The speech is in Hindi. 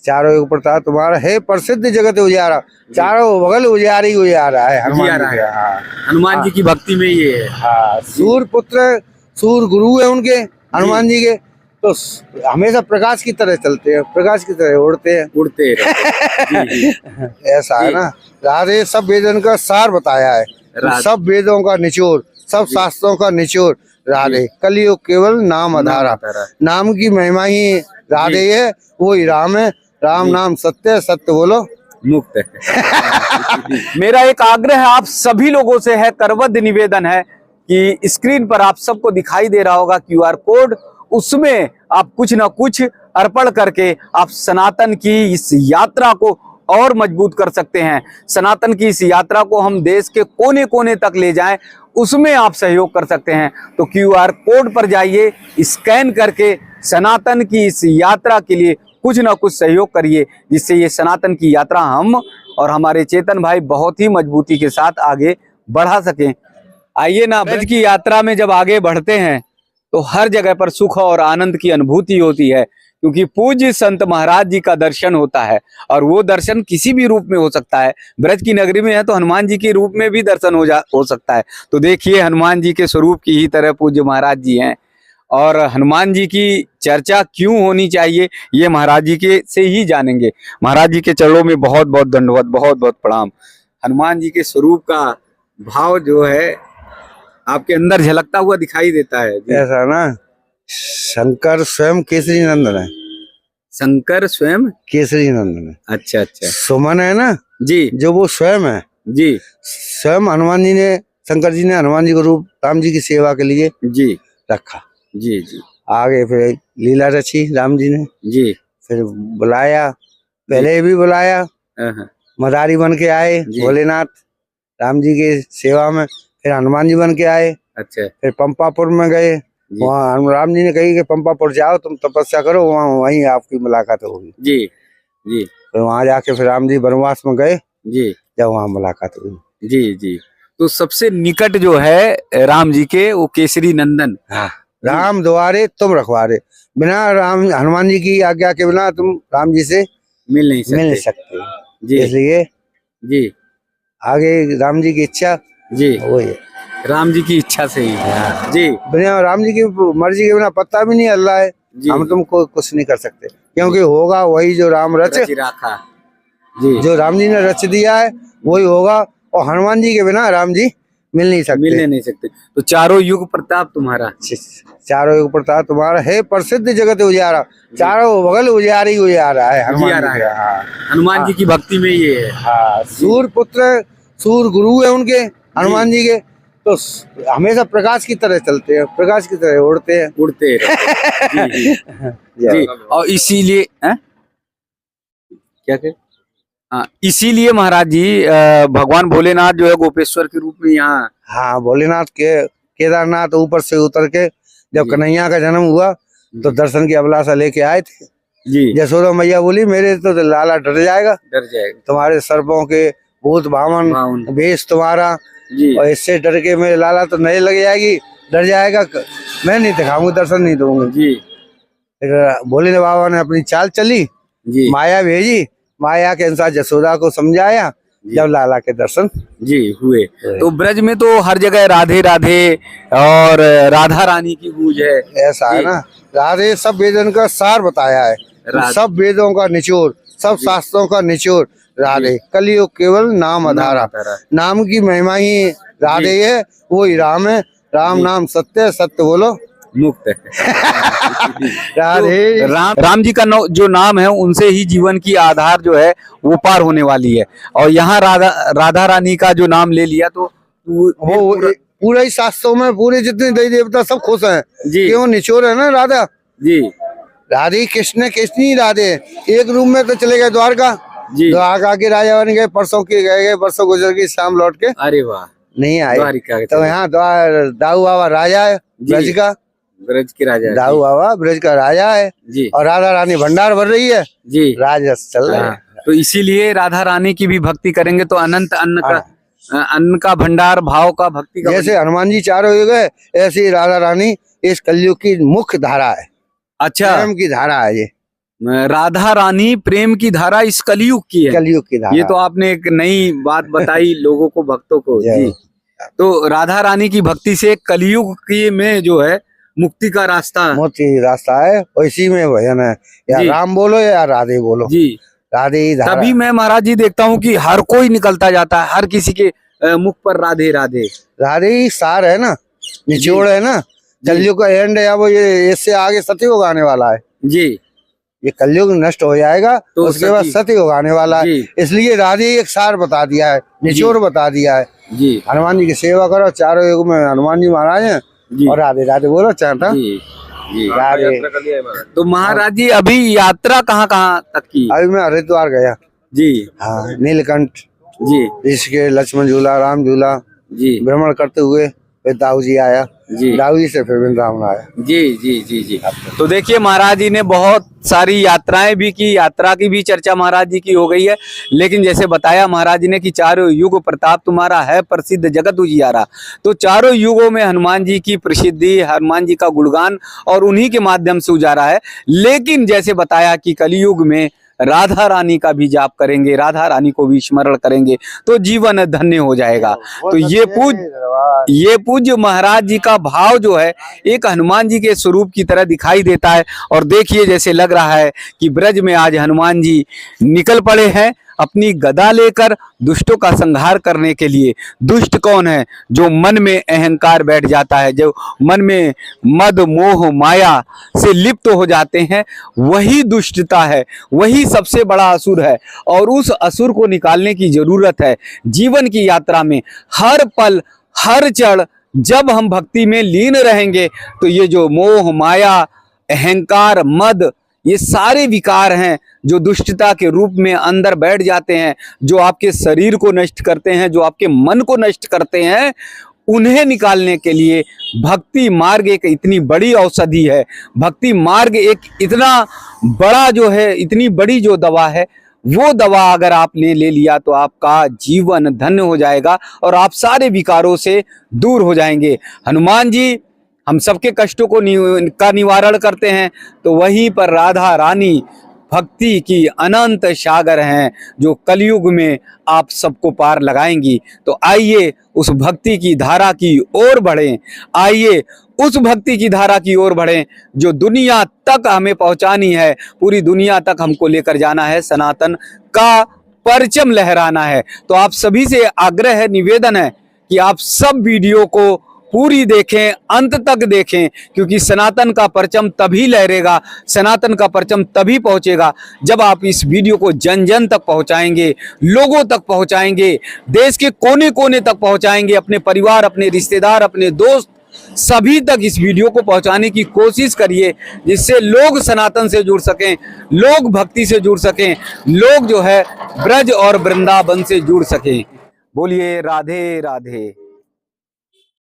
चारों युग प्रताप तुम्हारा है, प्रसिद्ध जगत उजियारा, चारों बगल उजियारी उजियारा है हनुमान जी का। हाँ, हनुमान जी की भक्ति में ये है। हाँ, सूर्य पुत्र, सूर्य गुरु है उनके, हनुमान जी के, तो हमेशा प्रकाश की तरह चलते हैं, प्रकाश की तरह उड़ते ऐसा है ना। राधे सब वेदों का सार बताया है, सब वेदों का निचोड़, सब शास्त्रों का निचोड़ राधे। कलयुग केवल नाम आधारा, नाम की महिमा ही राधे है, वही राम है, राम नाम सत्य, सत्य बोलो मुक्त है। मेरा एक आग्रह आप सभी लोगों से है, करबद्ध निवेदन है कि स्क्रीन पर आप सबको दिखाई दे रहा होगा QR कोड, उसमें आप कुछ ना कुछ अर्पण करके आप सनातन की इस यात्रा को और मजबूत कर सकते हैं। सनातन की इस यात्रा को हम देश के कोने कोने तक ले जाएं, उसमें आप सहयोग कर सकते हैं। तो QR कोड पर जाइए, स्कैन करके सनातन की इस यात्रा के लिए कुछ ना कुछ सहयोग करिए, जिससे ये सनातन की यात्रा हम और हमारे चेतन भाई बहुत ही मजबूती के साथ आगे बढ़ा सकें। आइए ना, ब्रज की यात्रा में जब आगे बढ़ते हैं तो हर जगह पर सुख और आनंद की अनुभूति होती है, क्योंकि पूज्य संत महाराज जी का दर्शन होता है, और वो दर्शन किसी भी रूप में हो सकता है। ब्रज की नगरी में है तो हनुमान जी के रूप में भी दर्शन हो सकता है। तो देखिए, हनुमान जी के स्वरूप की ही तरह पूज्य महाराज जी हैं, और हनुमान जी की चर्चा क्यों होनी चाहिए ये महाराज जी के से ही जानेंगे। महाराज जी के चरणों में बहुत बहुत दंडवत, बहुत बहुत प्रणाम। हनुमान जी के स्वरूप का भाव जो है आपके अंदर झलकता हुआ दिखाई देता है। ऐसा ना, शंकर स्वयं केसरी नंदन है, शंकर स्वयं केसरी नंदन है। अच्छा अच्छा, सुमन है ना जी, जो वो स्वयं है जी, स्वयं हनुमान जी ने, शंकर जी ने हनुमान जी को रूप राम जी की सेवा के लिए जी रखा। जी जी, आगे फिर लीला रची राम जी ने, जी, फिर बुलाया, पहले भी बुलाया, मदारी बन के आए भोलेनाथ राम जी की सेवा में, फिर हनुमान जी बन के आए। अच्छा, फिर पंपापुर में गए, वहाँ राम जी ने कही कि पंपापुर जाओ, तुम तपस्या करो, वहाँ वहीं आपकी मुलाकात होगी। जी जी, फिर वहाँ जाके फिर राम जी वनवास में गए, जी, जब वहाँ मुलाकात हुई। जी जी, तो सबसे निकट जो है राम जी के वो केसरी नंदन। हाँ, राम द्वारे तुम रखवारे, बिना राम हनुमान जी की आज्ञा के बिना तुम राम जी से मिल नहीं सकते जी, इसलिए जी, आगे राम जी की इच्छा जी, वही है, राम जी की इच्छा से ही। जी, बिना राम जी की मर्जी के बिना पत्ता भी नहीं अल्लाह है, हम तुमको कुछ नहीं कर सकते, क्योंकि होगा वही जो राम रच रखा। जी, जो राम जी ने रच दिया है वही होगा, और हनुमान जी के बिना राम जी मिलने नहीं सकते। तो चारों युग प्रताप तुम्हारा, चारों युग प्रताप तुम्हारा है, प्रसिद्ध जगत उजियारा, चारों बगल उजियारी उजियारा है हनुमान जी की भक्ति में ये है। हाँ, सूर्य पुत्र, सूर्य गुरु है उनके, हनुमान जी के, तो हमेशा प्रकाश की तरह चलते हैं, प्रकाश की तरह उड़ते जी, और इसीलिए क्या कहे, हाँ, इसीलिए महाराज जी भगवान भोलेनाथ जो है गोपेश्वर के रूप में यहाँ, हाँ, भोलेनाथ के केदारनाथ ऊपर से उतर के जब कन्हैया का जन्म हुआ तो दर्शन की अभिलाषा लेके आए थे जी। यशोदा मैया बोली मेरे तो लाला डर जाएगा तुम्हारे सर्पों के भूत भावन वेश तुम्हारा जी, और इससे डर के मेरे लाला तो नहीं लग जाएगी, डर जाएगा, मैं नहीं दिखाऊंगा, दर्शन नहीं दूंगा जी। भोले बाबा ने अपनी चाल चली जी, माया भेजी, माया के अनुसार यशोदा को समझाया, जब लाला के दर्शन जी हुए। तो ब्रज में तो हर जगह राधे राधे और राधा रानी की गूंज है। ऐसा है ना, राधे सब वेदों का सार बताया है, सब वेदों का निचोड़, सब शास्त्रों का निचोड़ राधे। कलयुग केवल नाम आधारा, नाम की महिमा ही राधे है, वही राम है, राम नाम सत्य, सत्य बोलो मुक्त है। राधे तो राम जी का जो नाम है उनसे ही जीवन की आधार जो है वो पार होने वाली है, और यहाँ राधा रानी का जो नाम ले लिया तो वो पूरा ही शास्त्रों में पूरे जितने देवी देवता सब खुश हैं जी, क्यों निचोड़ है ना राधा जी, राधे कृष्ण कृष्ण राधे, एक रूम में तो चले गए द्वारका जी, द्वारका के राजा बन गए, परसों के गए, परसों गुजर गई, शाम लौट के अरे वाह नहीं आए, तो यहाँ दाऊ बाबा राजा है ब्रज का, ब्रज के राजा दाऊ बाबा ब्रज का राजा है जी, और राधा रानी भंडार भर रही है जी, राजस चल रहा है। तो इसीलिए राधा रानी की भी भक्ति करेंगे तो अनंत अन्न का भंडार, भाव का, भक्ति का, जैसे हनुमान जी चारों युग है, ऐसी राधा रानी इस कलयुग की मुख्य धारा है। अच्छा, प्रेम की धारा है ये राधा रानी प्रेम की धारा इस कलयुग की है। कलयुग की धारा। ये तो आपने एक नई बात बताई लोगों को, भक्तों को। जी, तो राधा रानी की भक्ति से कलयुग की में जो है मुक्ति का रास्ता, मोती रास्ता है, और इसी में भजन है, या राम बोलो या राधे बोलो। जी, राधे ही धारा। तभी मैं महाराज जी देखता हूँ कि हर कोई निकलता जाता है, हर किसी के मुख पर राधे राधे। राधे ही सार है ना, निचोड़ है ना। कलयुग का एंड है, वो ये इससे आगे सतयुग आने वाला है। जी, ये कलयुग नष्ट हो जाएगा तो उसके बाद सतयुग आने वाला है। इसलिए राधे एक सार बता दिया है, निचोड़ बता दिया है। जी, हनुमान जी की सेवा करो, चारों युग में हनुमान जी महाराज हैं, और राधे राधे बोलो चाहता। राधे। तो महाराज जी अभी यात्रा कहाँ कहाँ तक की? अभी मैं हरिद्वार गया। जी, हाँ, नीलकंठ जी, ऋषिकेश, लक्ष्मण झूला, राम झूला जी, भ्रमण करते हुए फिर दाऊ जी आया। जी, दाऊ जी से फिर वृंदावन आया। जी, जी, जी, जी। तो देखिए महाराज जी ने बहुत सारी यात्राएं भी की, यात्रा की भी चर्चा महाराज जी की हो गई है, लेकिन जैसे बताया महाराज जी ने कि चारों युग प्रताप तुम्हारा है प्रसिद्ध जगत उजियारा। तो चारों युगों में हनुमान जी की प्रसिद्धि, हनुमान जी का गुणगान और उन्हीं के माध्यम से उजारा है। लेकिन जैसे बताया कि कलयुग में राधा रानी का भी जाप करेंगे, राधा रानी को भी स्मरण करेंगे तो जीवन धन्य हो जाएगा। तो ये पूज्य महाराज जी का भाव जो है एक हनुमान जी के स्वरूप की तरह दिखाई देता है। और देखिए जैसे लग रहा है कि ब्रज में आज हनुमान जी निकल पड़े हैं अपनी गदा लेकर दुष्टों का संहार करने के लिए। दुष्ट कौन है? जो मन में अहंकार बैठ जाता है, जो मन में मद मोह माया से लिप्त हो जाते हैं, वही दुष्टता है, वही सबसे बड़ा असुर है। और उस असुर को निकालने की जरूरत है। जीवन की यात्रा में हर पल हर क्षण जब हम भक्ति में लीन रहेंगे तो ये जो मोह माया अहंकार मद ये सारे विकार हैं जो दुष्टता के रूप में अंदर बैठ जाते हैं, जो आपके शरीर को नष्ट करते हैं, जो आपके मन को नष्ट करते हैं, उन्हें निकालने के लिए भक्ति मार्ग एक इतनी बड़ी औषधि है। भक्ति मार्ग एक इतना बड़ा जो है, इतनी बड़ी जो दवा है, वो दवा अगर आपने ले लिया तो आपका जीवन धन्य हो जाएगा और आप सारे विकारों से दूर हो जाएंगे। हनुमान जी हम सबके कष्टों को का निवारण करते हैं, तो वहीं पर राधा रानी भक्ति की अनंत सागर हैं जो कलयुग में आप सबको पार लगाएंगी। तो आइए उस भक्ति की धारा की ओर बढ़ें, आइए उस भक्ति की धारा की ओर बढ़ें जो दुनिया तक हमें पहुंचानी है, पूरी दुनिया तक हमको लेकर जाना है, सनातन का परचम लहराना है। तो आप सभी से आग्रह है, निवेदन है कि आप सब वीडियो को पूरी देखें, अंत तक देखें, क्योंकि सनातन का परचम तभी लहरेगा, सनातन का परचम तभी पहुंचेगा जब आप इस वीडियो को जन जन तक पहुंचाएंगे, लोगों तक पहुंचाएंगे, देश के कोने कोने तक पहुंचाएंगे, अपने परिवार, अपने रिश्तेदार, अपने दोस्त, सभी तक इस वीडियो को पहुंचाने की कोशिश करिए, जिससे लोग सनातन से जुड़ सकें, लोग भक्ति से जुड़ सकें, लोग जो है ब्रज और वृंदावन से जुड़ सकें। बोलिए राधे राधे।